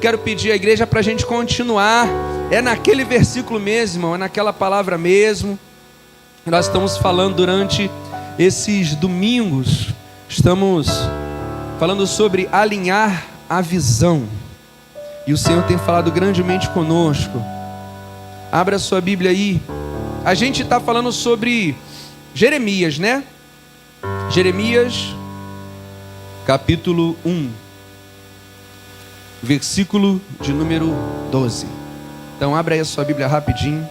quero pedir à igreja para a gente continuar. É naquele versículo mesmo, é naquela palavra mesmo. Nós estamos falando durante esses domingos, estamos falando sobre alinhar a visão. E o Senhor tem falado grandemente conosco. Abra sua Bíblia aí. A gente está falando sobre Jeremias, né? Jeremias, capítulo 1, versículo de número 12. Então abra aí a sua Bíblia rapidinho.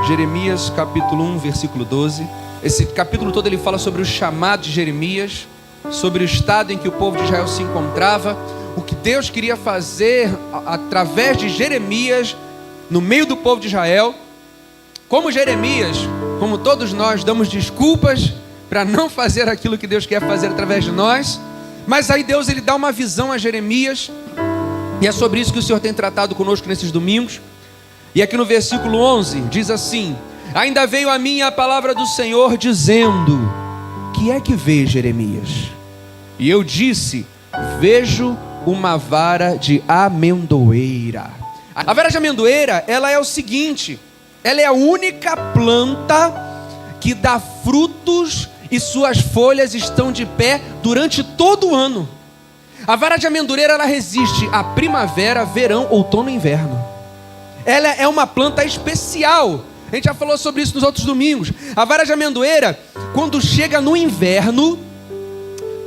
Jeremias, capítulo 1, versículo 12. Esse capítulo todo ele fala sobre o chamado de Jeremias, sobre o estado em que o povo de Israel se encontrava, o que Deus queria fazer através de Jeremias no meio do povo de Israel. Como Jeremias, como todos nós, damos desculpas para não fazer aquilo que Deus quer fazer através de nós. Mas aí Deus ele dá uma visão a Jeremias, e é sobre isso que o Senhor tem tratado conosco nesses domingos. E aqui no versículo 11 diz assim: ainda veio a mim a palavra do Senhor dizendo: que é que vê, Jeremias? E eu disse: vejo uma vara de amendoeira. A vara de amendoeira, ela é o seguinte: ela é a única planta que dá frutos e suas folhas estão de pé durante todo o ano. A vara de amendoeira, ela resiste à primavera, verão, outono e inverno. Ela é uma planta especial. A gente já falou sobre isso nos outros domingos. A vara de amendoeira, quando chega no inverno,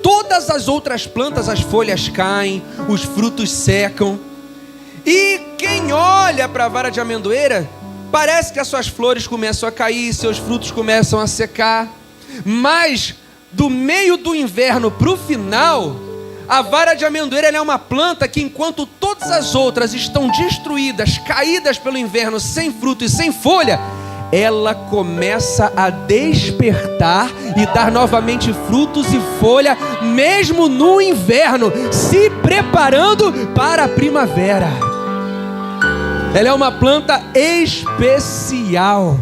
todas as outras plantas, as folhas caem, os frutos secam. E quem olha para a vara de amendoeira, parece que as suas flores começam a cair, seus frutos começam a secar. Mas do meio do inverno para o final, a vara de amendoeira é uma planta que, enquanto todas as outras estão destruídas, caídas pelo inverno, sem fruto e sem folha, ela começa a despertar e dar novamente frutos e folha, mesmo no inverno, se preparando para a primavera. Ela é uma planta especial.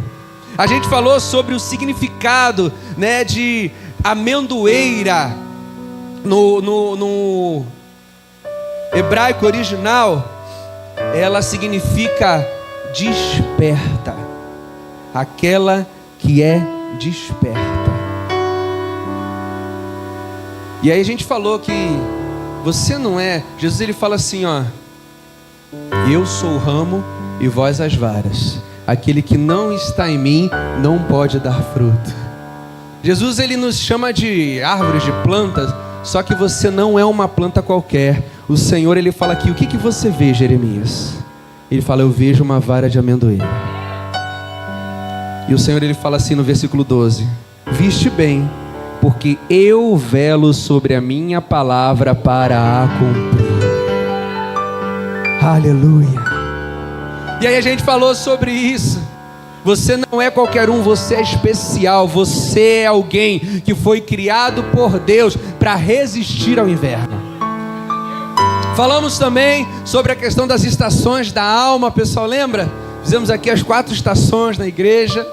A gente falou sobre o significado, né, de amendoeira no hebraico original. Ela significa desperta, aquela que é desperta. E aí a gente falou que você não é. Jesus ele fala assim, ó: eu sou o ramo e vós as varas. Aquele que não está em mim não pode dar fruto. Jesus ele nos chama de árvores, de plantas, só que você não é uma planta qualquer. O Senhor ele fala aqui: o que você vê, Jeremias? Ele fala: eu vejo uma vara de amendoeira. E o Senhor ele fala assim no versículo 12: viste bem, porque eu velo sobre a minha palavra para a cumprir. Aleluia. E aí a gente falou sobre isso. Você não é qualquer um, você é especial. Você é alguém que foi criado por Deus para resistir ao inverno. Falamos também sobre a questão das estações da alma, pessoal, lembra? Fizemos aqui as 4 estações na igreja.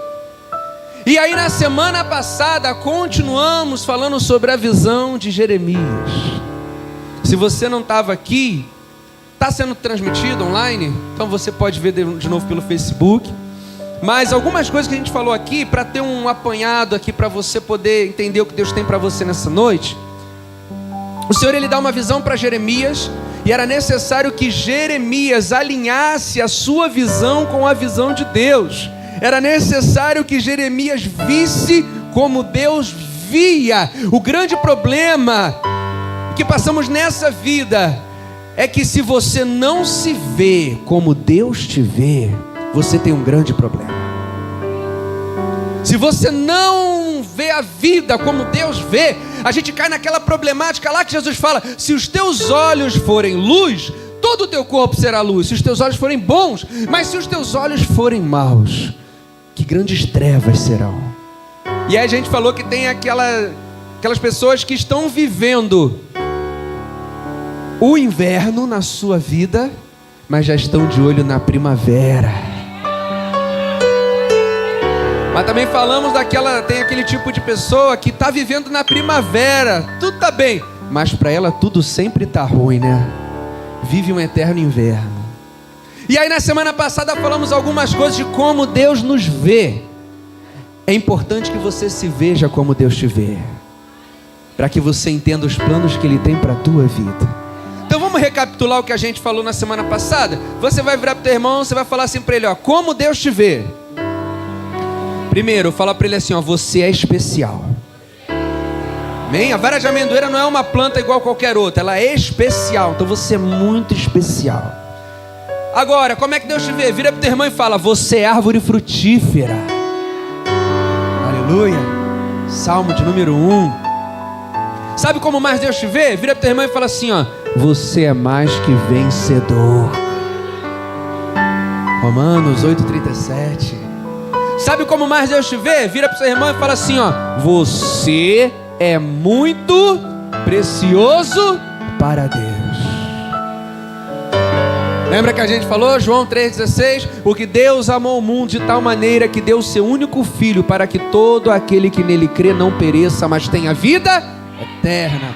E aí na semana passada continuamos falando sobre a visão de Jeremias. Se você não estava aqui, está sendo transmitido online, então você pode ver de novo pelo Facebook. Mas algumas coisas que a gente falou aqui, para ter um apanhado aqui, para você poder entender o que Deus tem para você nessa noite. O Senhor ele dá uma visão para Jeremias, e era necessário que Jeremias alinhasse a sua visão com a visão de Deus. Era necessário que Jeremias visse como Deus via. O grande problema que passamos nessa vida é que se você não se vê como Deus te vê, você tem um grande problema. Se você não vê a vida como Deus vê, a gente cai naquela problemática lá que Jesus fala: se os teus olhos forem luz, todo o teu corpo será luz. Se os teus olhos forem bons, mas se os teus olhos forem maus, que grandes trevas serão. E aí a gente falou que tem aquelas pessoas que estão vivendo o inverno na sua vida, mas já estão de olho na primavera. Mas também falamos tem aquele tipo de pessoa que está vivendo na primavera, tudo está bem, mas para ela tudo sempre está ruim, né? vive um eterno inverno. E aí na semana passada falamos algumas coisas de como Deus nos vê. É importante que você se veja como Deus te vê, para que você entenda os planos que Ele tem para a tua vida. Então vamos recapitular o que a gente falou na semana passada? Você vai virar para o teu irmão, você vai falar assim para ele, ó, como Deus te vê. Primeiro, fala para ele assim, ó, você é especial. Amém? A vara de amendoeira não é uma planta igual qualquer outra, ela é especial, então você é muito especial. Agora, como é que Deus te vê? Vira para o teu irmão e fala, você é árvore frutífera. Aleluia. Salmo de número 1. Sabe como mais Deus te vê? Vira para o teu irmão e fala assim, ó, você é mais que vencedor. Romanos 8:37. Sabe como mais Deus te vê? Vira para o seu irmão e fala assim, ó, você é muito precioso para Deus. Lembra que a gente falou, João 3,16? Porque Deus amou o mundo de tal maneira que deu o seu único filho para que todo aquele que nele crê não pereça, mas tenha vida eterna.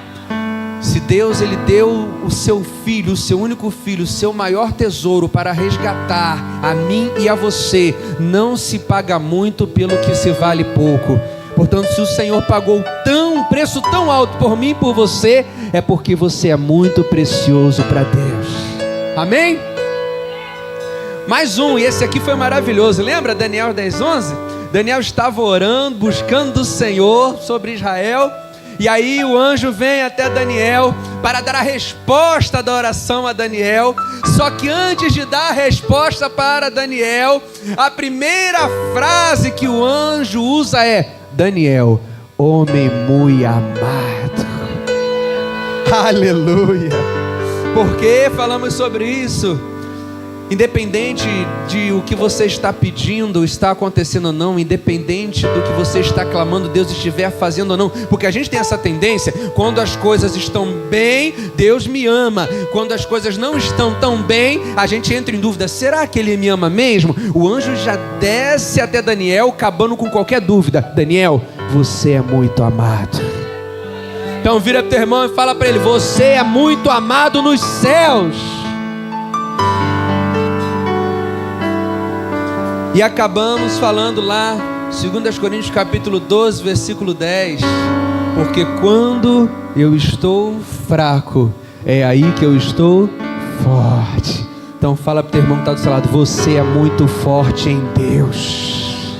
Se Deus ele deu o seu filho, o seu único filho, o seu maior tesouro para resgatar a mim e a você, não se paga muito pelo que se vale pouco. Portanto, se o Senhor pagou um preço tão alto por mim e por você, é porque você é muito precioso para Deus. Amém? Mais um, e esse aqui foi maravilhoso. Lembra Daniel 10:11? Daniel estava orando, buscando do Senhor sobre Israel. E aí o anjo vem até Daniel para dar a resposta da oração a Daniel. Só que antes de dar a resposta para Daniel, a primeira frase que o anjo usa é: Daniel, homem muito amado. Aleluia. Por que falamos sobre isso? Independente de o que você está pedindo, está acontecendo ou não, independente do que você está clamando, Deus estiver fazendo ou não, porque a gente tem essa tendência, quando as coisas estão bem, Deus me ama, quando as coisas não estão tão bem, a gente entra em dúvida, será que Ele me ama mesmo? O anjo já desce até Daniel, acabando com qualquer dúvida. Daniel, você é muito amado. Então vira para o teu irmão e fala para ele, você é muito amado nos céus. E acabamos falando lá, 2 Coríntios capítulo 12, versículo 10. Porque quando eu estou fraco, é aí que eu estou forte. Então fala para o teu irmão que está do seu lado, você é muito forte em Deus.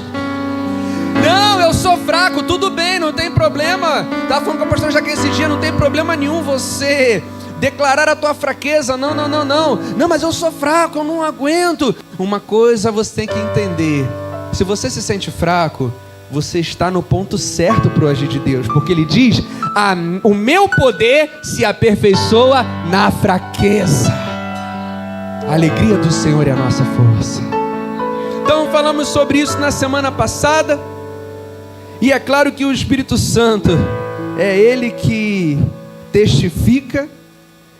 Não, eu sou fraco, tudo bem, não tem problema. Estava falando com a pastora Jaque esse dia, não tem problema nenhum você declarar a tua fraqueza. Não, mas eu sou fraco, eu não aguento. Uma coisa você tem que entender, se você se sente fraco, você está no ponto certo para o agir de Deus, porque Ele diz, o meu poder se aperfeiçoa na fraqueza. A alegria do Senhor é a nossa força. Então falamos sobre isso na semana passada, e é claro que o Espírito Santo é Ele que testifica.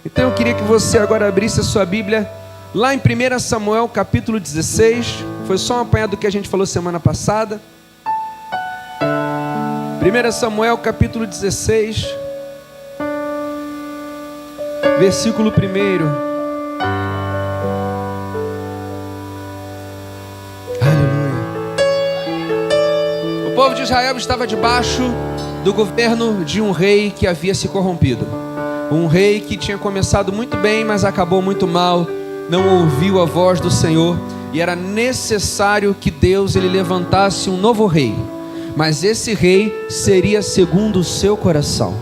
Então eu queria que você agora abrisse a sua Bíblia lá em 1 Samuel capítulo 16. Foi só um apanhado do que a gente falou semana passada. 1 Samuel capítulo 16, versículo 1. Aleluia. O povo de Israel estava debaixo do governo de um rei que havia se corrompido. Um rei que tinha começado muito bem, mas acabou muito mal. Não ouviu a voz do Senhor. E era necessário que Deus ele levantasse um novo rei. Mas esse rei seria segundo o seu coração.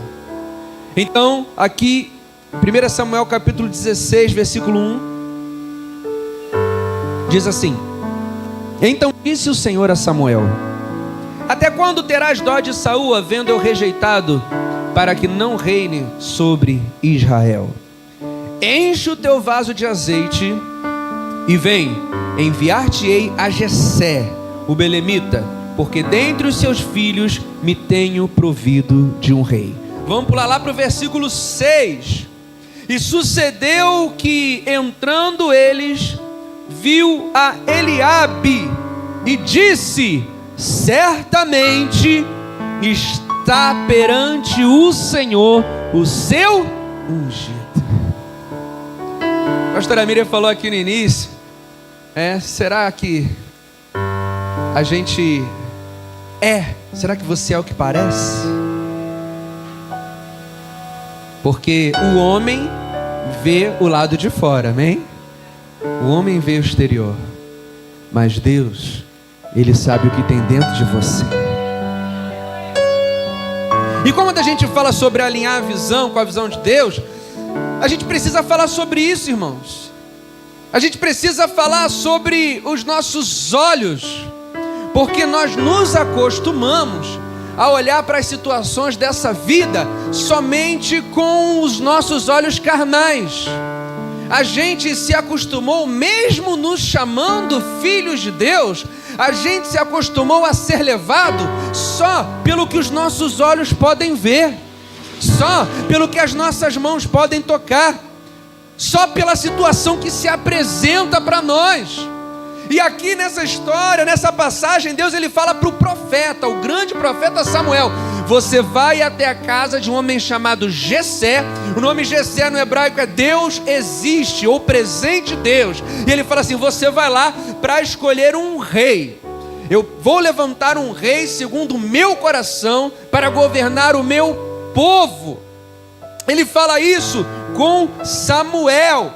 Então, aqui, 1 Samuel capítulo 16, versículo 1. Diz assim: Então disse o Senhor a Samuel: Até quando terás dó de Saul, havendo eu rejeitado, para que não reine sobre Israel? Enche o teu vaso de azeite e vem, enviar-te-ei a Jessé, o belemita, porque dentre os seus filhos me tenho provido de um rei. Vamos pular lá para o versículo 6. E sucedeu que, entrando eles, viu a Eliabe e disse: certamente está perante o Senhor o seu ungido. A pastora Miriam falou aqui no início, será que a gente será que você é o que parece? Porque o homem vê o lado de fora, amém? O homem vê o exterior, mas Deus, Ele sabe o que tem dentro de você. E quando a gente fala sobre alinhar a visão com a visão de Deus, a gente precisa falar sobre isso, irmãos. A gente precisa falar sobre os nossos olhos, porque nós nos acostumamos a olhar para as situações dessa vida somente com os nossos olhos carnais. A gente se acostumou, mesmo nos chamando filhos de Deus, a gente se acostumou a ser levado só pelo que os nossos olhos podem ver, só pelo que as nossas mãos podem tocar, só pela situação que se apresenta para nós. E aqui nessa história, nessa passagem, Deus ele fala para o profeta, o grande profeta Samuel: você vai até a casa de um homem chamado Jessé. O nome Jessé no hebraico é Deus existe, ou presente Deus. E ele fala assim: você vai lá para escolher um rei. Eu vou levantar um rei segundo o meu coração para governar o meu povo. Ele fala isso com Samuel.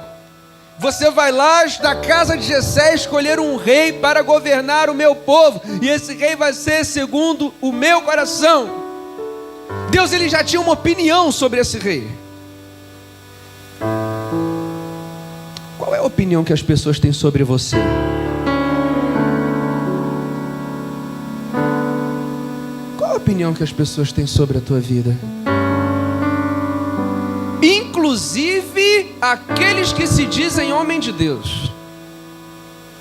Você vai lá da casa de Jessé escolher um rei para governar o meu povo, e esse rei vai ser segundo o meu coração. Deus ele já tinha uma opinião sobre esse rei. Qual é a opinião que as pessoas têm sobre você? Qual a opinião que as pessoas têm sobre a tua vida? Inclusive aqueles que se dizem homem de Deus,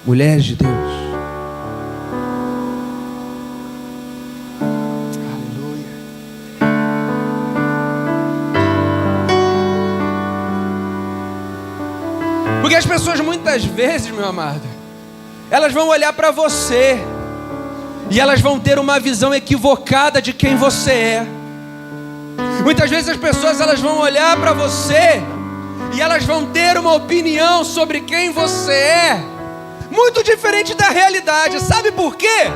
mulheres de Deus. Aleluia. Porque as pessoas muitas vezes, meu amado, elas vão olhar para você e elas vão ter uma visão equivocada de quem você é. Muitas vezes as pessoas elas vão olhar para você e elas vão ter uma opinião sobre quem você é muito diferente da realidade. Sabe por quê?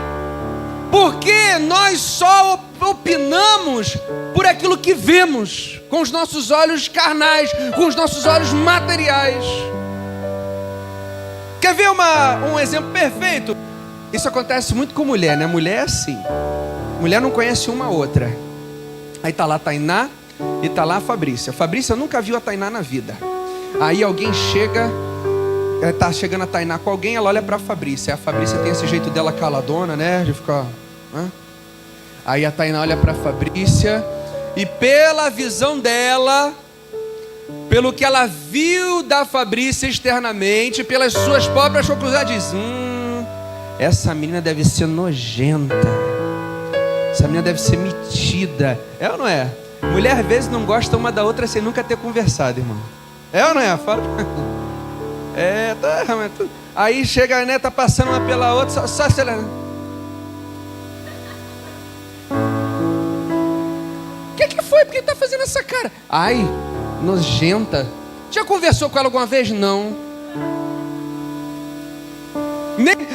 Porque nós só opinamos por aquilo que vemos com os nossos olhos carnais, com os nossos olhos materiais. Quer ver um exemplo perfeito? Isso acontece muito com mulher, né? Mulher é assim. Mulher não conhece uma outra. Aí tá lá a Tainá e tá lá a Fabrícia. A Fabrícia nunca viu a Tainá na vida. Aí alguém chega, tá chegando a Tainá com alguém, ela olha pra Fabrícia. A Fabrícia tem esse jeito dela caladona, né? De ficar... Aí a Tainá olha pra Fabrícia e pela visão dela, pelo que ela viu da Fabrícia externamente, pelas suas próprias conclusões, ela diz: essa menina deve ser nojenta. Essa menina deve ser metida. É ou não é? Mulher às vezes não gosta uma da outra sem nunca ter conversado, irmão. É ou não é? Fala. Aí chega, né? Tá passando uma pela outra, só acelerando. O que foi? Por que tá fazendo essa cara? Ai, nojenta. Já conversou com ela alguma vez? Não.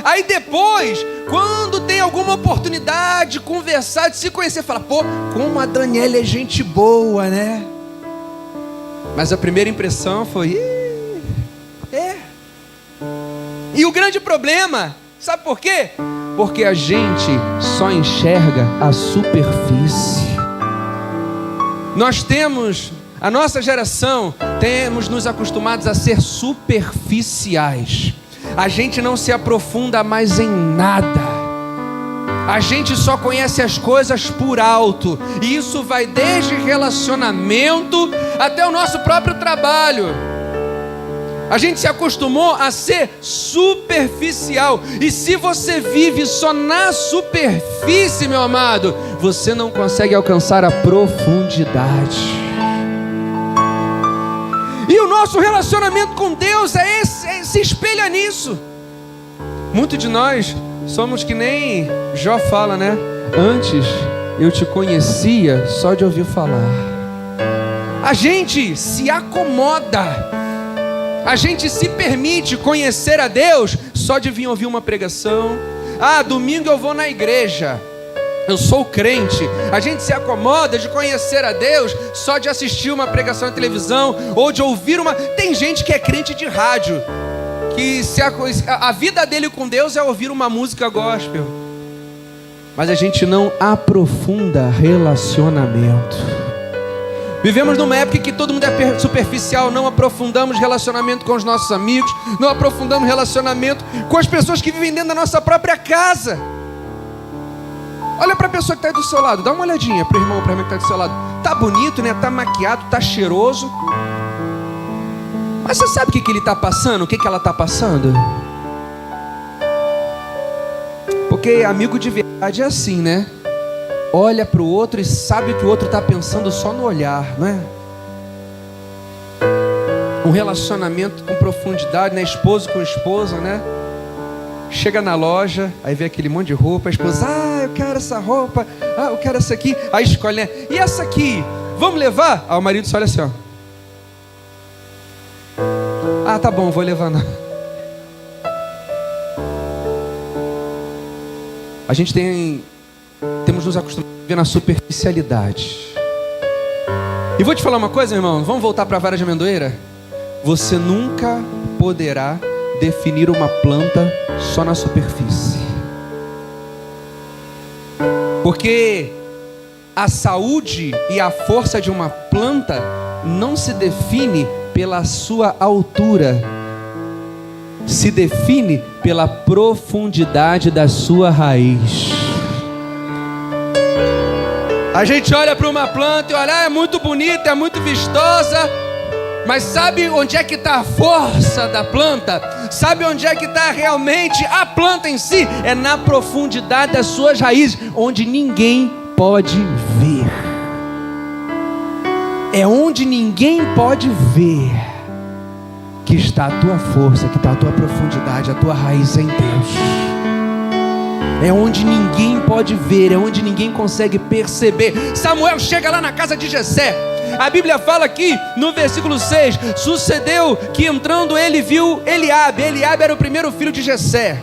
Aí depois, quando tem alguma oportunidade de conversar, de se conhecer, fala: pô, como a Daniela é gente boa, né? Mas a primeira impressão foi: E o grande problema, sabe por quê? Porque a gente só enxerga a superfície. Nós temos, a nossa geração, temos nos acostumados a ser superficiais. A gente não se aprofunda mais em nada. A gente só conhece as coisas por alto. E isso vai desde relacionamento até o nosso próprio trabalho. A gente se acostumou a ser superficial. E se você vive só na superfície, meu amado, você não consegue alcançar a profundidade. E o nosso relacionamento com Deus se espelha nisso. Muitos de nós somos que nem Jó fala, né? Antes eu te conhecia só de ouvir falar. A gente se acomoda. A gente se permite conhecer a Deus só de vir ouvir uma pregação. Ah, domingo eu vou na igreja, eu sou crente. A gente se acomoda de conhecer a Deus só de assistir uma pregação na televisão ou de ouvir uma... Tem gente que é crente de rádio, que a vida dele com Deus é ouvir uma música gospel. Mas a gente não aprofunda relacionamento. Vivemos numa época que todo mundo é superficial. Não aprofundamos relacionamento com os nossos amigos, não aprofundamos relacionamento com as pessoas que vivem dentro da nossa própria casa. Olha para a pessoa que está aí do seu lado, dá uma olhadinha para o irmão, para a irmã que está do seu lado. Tá bonito, né? Tá maquiado, tá cheiroso. Mas você sabe o que ele está passando? O que ela está passando? Porque amigo de verdade é assim, né? Olha para o outro e sabe o que o outro está pensando só no olhar, não é? Um relacionamento com profundidade, né? Esposo com esposa, né? Chega na loja, aí vê aquele monte de roupa, a esposa, eu quero essa roupa, eu quero essa aqui, aí escolhe, né? E essa aqui, vamos levar? Aí o marido só olha assim, ó. Tá bom, vou levar não. A gente temos nos acostumado a viver na superficialidade. E vou te falar uma coisa, meu irmão, vamos voltar para a vara de amendoeira? Você nunca poderá definir uma planta só na superfície. Porque a saúde e a força de uma planta não se define pela sua altura, se define pela profundidade da sua raiz. A gente olha para uma planta e olha, é muito bonita, é muito vistosa, mas sabe onde é que está a força da planta? Sabe onde é que está realmente a planta em si? É na profundidade das suas raízes, onde ninguém pode ver. É onde ninguém pode ver que está a tua força, que está a tua profundidade, a tua raiz em Deus. É onde ninguém pode ver, é onde ninguém consegue perceber. Samuel chega lá na casa de Jessé. A Bíblia fala aqui no versículo 6: sucedeu que entrando ele viu Eliabe. Eliabe era o primeiro filho de Jessé.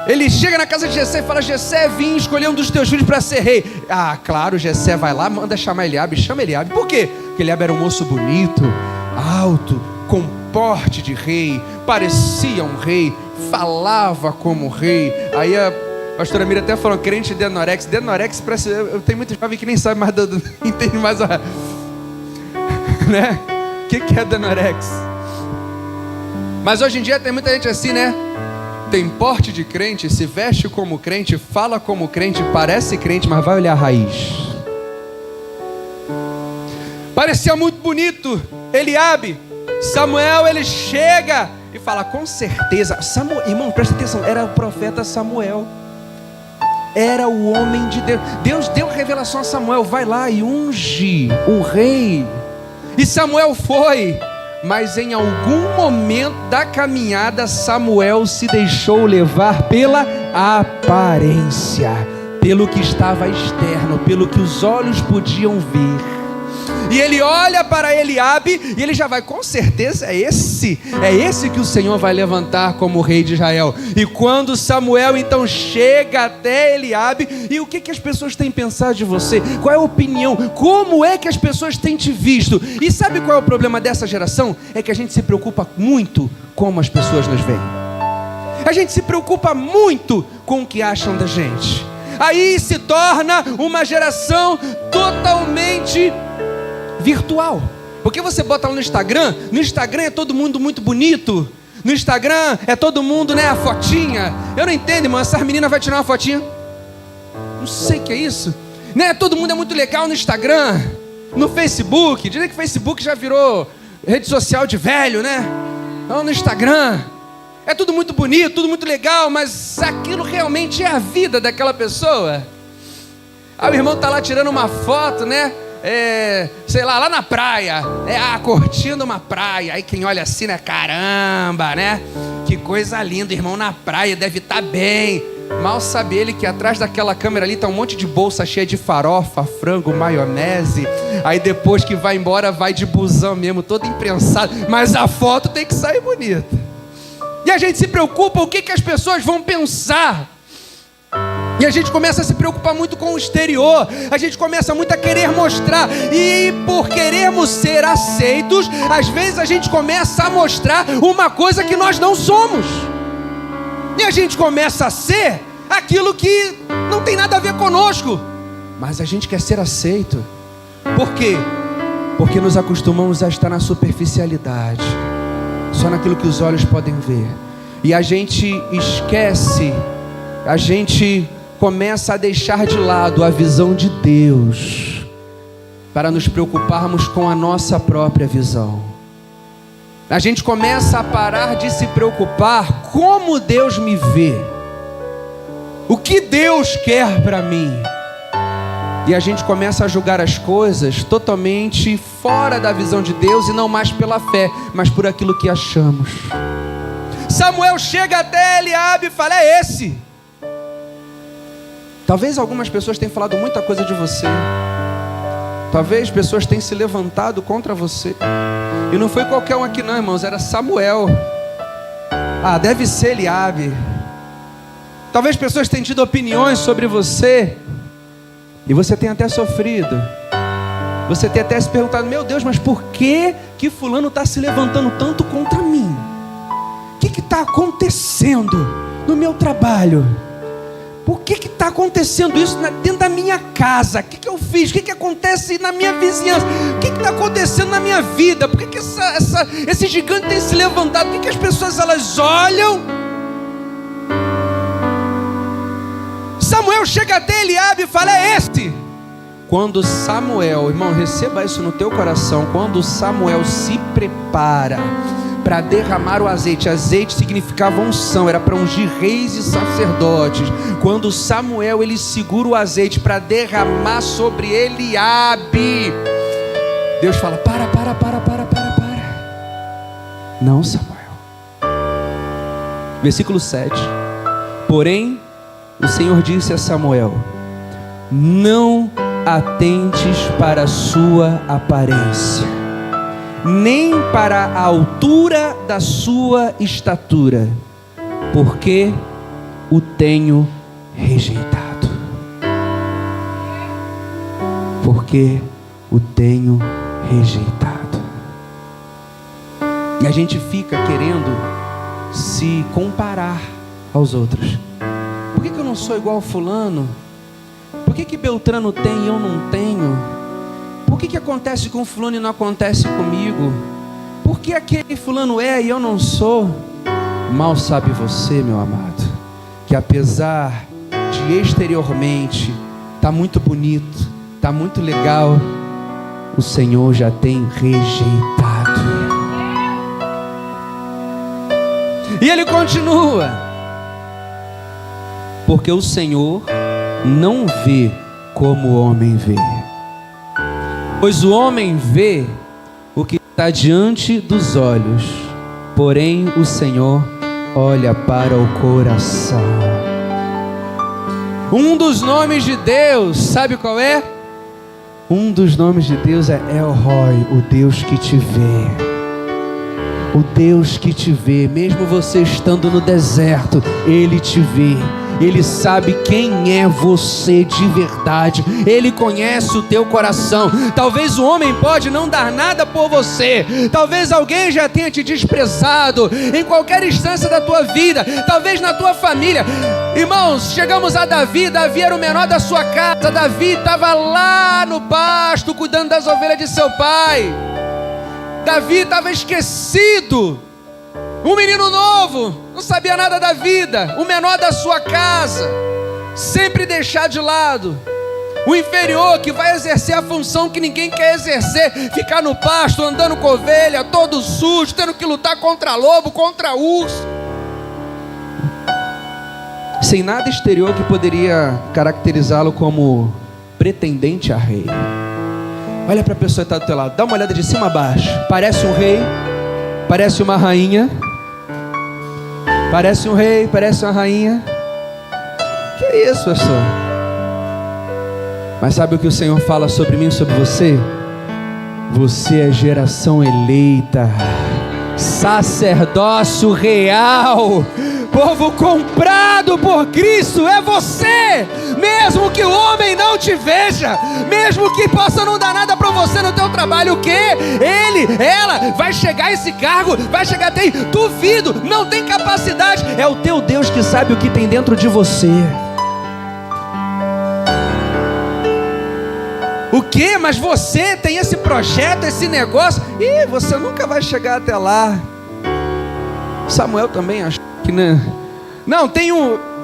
Ele chega na casa de Jessé e fala: Jessé, vim escolher um dos teus filhos para ser rei. Claro, Jessé vai lá, manda chamar Eliabe, chama Eliabe. Por quê? Porque Eliabe era um moço bonito, alto, com porte de rei, parecia um rei, falava como rei. Aí a pastora Mira até falou, crente de Denorex. Denorex parece, eu tenho muito jovem que nem sabe mais, entende mais, né? O que é Denorex? Mas hoje em dia tem muita gente assim, né? Tem porte de crente, se veste como crente, fala como crente, parece crente, mas vai olhar a raiz. Parecia muito bonito Eliabe. Samuel, ele chega e fala, com certeza, Samuel, irmão, presta atenção, era o profeta Samuel, era o homem de Deus. Deus deu revelação a Samuel, vai lá e unge o rei. E Samuel foi, mas em algum momento da caminhada, Samuel se deixou levar pela aparência, pelo que estava externo, pelo que os olhos podiam ver. E ele olha para Eliabe e ele já vai, com certeza é esse que o Senhor vai levantar como rei de Israel. E quando Samuel então chega até Eliabe, e o que as pessoas têm pensado de você? Qual é a opinião? Como é que as pessoas têm te visto? E sabe qual é o problema dessa geração? É que a gente se preocupa muito como as pessoas nos veem. A gente se preocupa muito com o que acham da gente. Aí se torna uma geração totalmente virtual. Porque você bota lá no Instagram é todo mundo muito bonito. No Instagram é todo mundo, né, a fotinha. Eu não entendo, irmão, essas meninas vai tirar uma fotinha. Não sei o que é isso, né? Todo mundo é muito legal no Instagram, no Facebook. Dizem que Facebook já virou rede social de velho, né? Então no Instagram é tudo muito bonito, tudo muito legal, mas aquilo realmente é a vida daquela pessoa? O irmão tá lá tirando uma foto, né? Sei lá na praia, curtindo uma praia. Aí quem olha assim, né? Caramba, né? Que coisa linda, irmão na praia, deve estar bem. Mal sabe ele que atrás daquela câmera ali tá um monte de bolsa cheia de farofa, frango, maionese. Aí depois que vai embora, vai de busão mesmo, todo imprensado. Mas a foto tem que sair bonita. E a gente se preocupa o que as pessoas vão pensar. E a gente começa a se preocupar muito com o exterior. A gente começa muito a querer mostrar. E por querermos ser aceitos, às vezes a gente começa a mostrar uma coisa que nós não somos. E a gente começa a ser aquilo que não tem nada a ver conosco. Mas a gente quer ser aceito. Por quê? Porque nos acostumamos a estar na superficialidade, só naquilo que os olhos podem ver. E a gente esquece, a gente começa a deixar de lado a visão de Deus, para nos preocuparmos com a nossa própria visão. A gente começa a parar de se preocupar como Deus me vê, o que Deus quer para mim. E a gente começa a julgar as coisas totalmente fora da visão de Deus, e não mais pela fé, mas por aquilo que achamos. Samuel chega até Eliabe e fala: é esse. Talvez algumas pessoas tenham falado muita coisa de você. Talvez pessoas tenham se levantado contra você. E não foi qualquer um aqui não, irmãos, era Samuel. Ah, deve ser Eliabe. Talvez pessoas tenham tido opiniões sobre você, e você tenha até sofrido. Você tenha até se perguntado: meu Deus, mas por que fulano está se levantando tanto contra mim? O que está acontecendo no meu trabalho? Por que está acontecendo isso dentro da minha casa? O que eu fiz? O que acontece na minha vizinhança? O que está acontecendo na minha vida? Por que esse gigante tem se levantado? Por que as pessoas elas olham? Samuel chega até Eliabe e fala: é este. Quando Samuel, irmão, receba isso no teu coração, quando Samuel se prepara para derramar o azeite significava unção, era para ungir reis e sacerdotes. Quando Samuel ele segura o azeite para derramar sobre Eliabe, Deus fala: para. Não, Samuel. Versículo 7. Porém, o Senhor disse a Samuel: não atentes para a sua aparência, nem para a altura da sua estatura, porque o tenho rejeitado. Porque o tenho rejeitado. E a gente fica querendo se comparar aos outros. Por que eu não sou igual ao fulano? Por que Beltrano tem e eu não tenho? Por que acontece com fulano e não acontece comigo? Por que aquele fulano é e eu não sou? Mal sabe você, meu amado, que apesar de exteriormente tá muito bonito, tá muito legal, o Senhor já tem rejeitado. E ele continua: porque o Senhor não vê como o homem vê, pois o homem vê o que está diante dos olhos, porém o Senhor olha para o coração. Um dos nomes de Deus, sabe qual é? Um dos nomes de Deus é El Roi, o Deus que te vê. O Deus que te vê, mesmo você estando no deserto, Ele te vê. Ele sabe quem é você de verdade. Ele conhece o teu coração. Talvez o homem pode não dar nada por você. Talvez alguém já tenha te desprezado em qualquer instância da tua vida. Talvez na tua família. Irmãos, chegamos a Davi. Davi era o menor da sua casa. Davi estava lá no pasto cuidando das ovelhas de seu pai. Davi estava esquecido. Um menino novo, não sabia nada da vida, o menor da sua casa, sempre deixado de lado. O inferior que vai exercer a função que ninguém quer exercer, ficar no pasto, andando com ovelha, todo sujo, tendo que lutar contra lobo, contra urso, sem nada exterior que poderia caracterizá-lo como pretendente a rei. Olha para a pessoa que está do teu lado, dá uma olhada de cima a baixo. Parece um rei, parece uma rainha. Parece um rei, parece uma rainha. Que é isso, pastor? Mas sabe o que o Senhor fala sobre mim e sobre você? Você é geração eleita, sacerdócio real, povo comprado por Cristo. É você, mesmo que o homem não te veja, mesmo que possa não dar nada para você no teu trabalho. O que? Ela vai chegar a esse cargo, vai chegar até, duvido, não tem capacidade. É o teu Deus que sabe o que tem dentro de você. O que? Mas você tem esse projeto, esse negócio, e você nunca vai chegar até lá. Samuel também achou que não,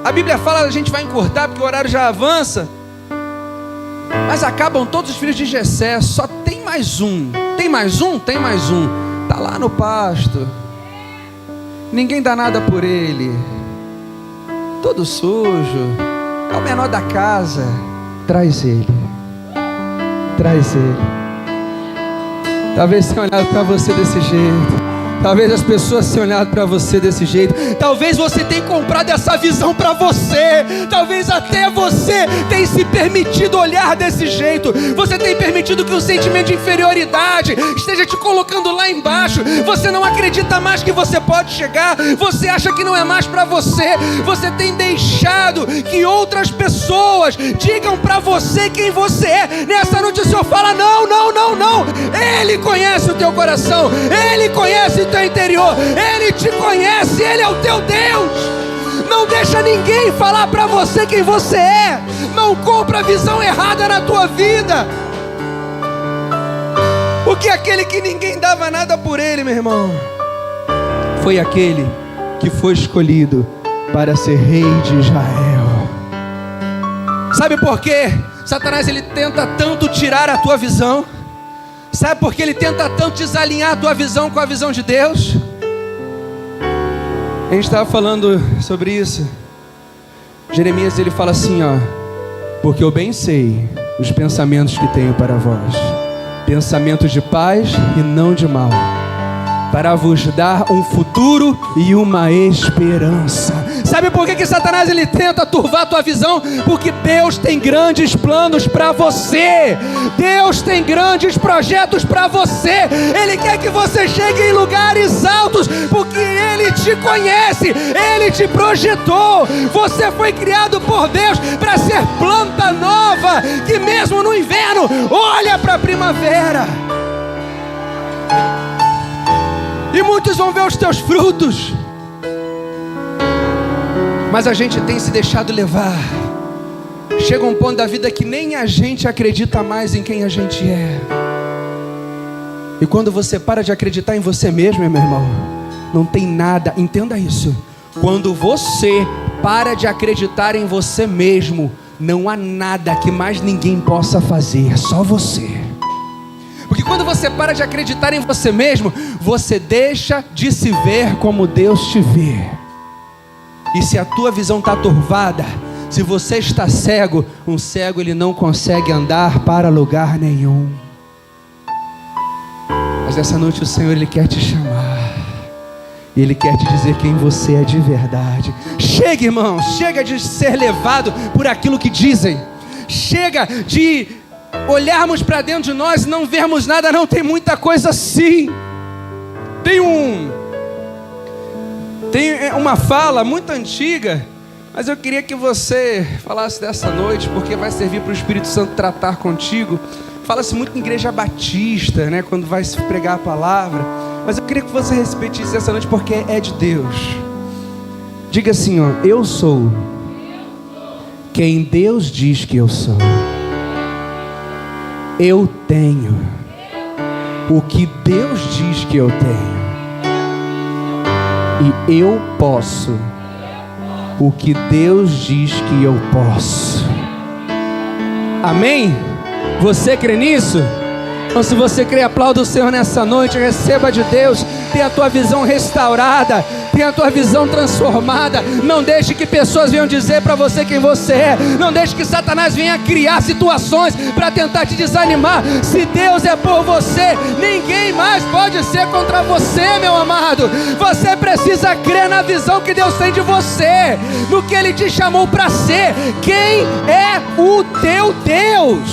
a Bíblia fala, a gente vai encurtar porque o horário já avança, mas acabam todos os filhos de Jessé, só tem mais um. Tem mais um? Tem mais um. Tá lá no pasto, ninguém dá nada por ele, todo sujo, é o menor da casa. Traz ele. Talvez tenha olhado para você desse jeito. Talvez as pessoas tenham olhado para você desse jeito. Talvez você tenha comprado essa visão para você. Talvez até você tenha se permitido olhar desse jeito. Você tem permitido que o sentimento de inferioridade esteja te colocando lá embaixo. Você não acredita mais que você pode chegar. Você acha que não é mais para você. Você tem deixado que outras pessoas digam para você quem você é. Nessa noite o Senhor fala: não. Ele conhece o teu coração. Ele conhece o teu interior. Ele te conhece. Ele é o teu Deus. Não deixa ninguém falar para você quem você é. Não compra a visão errada na tua vida. Porque aquele que ninguém dava nada por ele, meu irmão, foi aquele que foi escolhido para ser rei de Israel. Sabe por quê? Satanás, ele tenta tanto tirar a tua visão. Sabe por que ele tenta tanto desalinhar a tua visão com a visão de Deus? A gente estava falando sobre isso. Jeremias, ele fala assim, ó: porque eu bem sei os pensamentos que tenho para vós, pensamentos de paz e não de mal, para vos dar um futuro e uma esperança. Sabe por que Satanás, ele tenta turvar a tua visão? Porque Deus tem grandes planos para você. Deus tem grandes projetos para você. Ele quer que você chegue em lugares altos, porque Ele te conhece, Ele te projetou. Você foi criado por Deus para ser planta nova, que mesmo no inverno olha para a primavera. E muitos vão ver os teus frutos, mas a gente tem se deixado levar. Chega um ponto da vida que nem a gente acredita mais em quem a gente é. E quando você para de acreditar em você mesmo, meu irmão, não tem nada, entenda isso. Quando você para de acreditar em você mesmo, não há nada que mais ninguém possa fazer, só você. Porque quando você para de acreditar em você mesmo, você deixa de se ver como Deus te vê. E se a tua visão está turvada, se você está cego, um cego, ele não consegue andar para lugar nenhum. Mas essa noite o Senhor, Ele quer te chamar. Ele quer te dizer quem você é de verdade. Chega, irmão, chega de ser levado por aquilo que dizem. Chega de olharmos para dentro de nós e não vermos nada. Não, tem muita coisa sim. Tem uma fala muito antiga, mas eu queria que você falasse dessa noite, porque vai servir para o Espírito Santo tratar contigo. Fala-se muito em igreja batista, né, quando vai se pregar a palavra, mas eu queria que você repetisse essa noite, porque é de Deus. Diga assim, ó: eu sou quem Deus diz que eu sou. Eu tenho o que Deus diz que eu tenho. E eu posso o que Deus diz que eu posso. Amém? Você crê nisso? Então, se você crê, aplauda o Senhor nessa noite. Receba de Deus Tenha a tua visão restaurada, tenha a tua visão transformada. Não deixe que pessoas venham dizer para você quem você é. Não deixe que Satanás venha criar situações para tentar te desanimar. Se Deus é por você, ninguém mais pode ser contra você, meu amado. Você precisa crer na visão que Deus tem de você, no que Ele te chamou para ser. Quem é o teu Deus?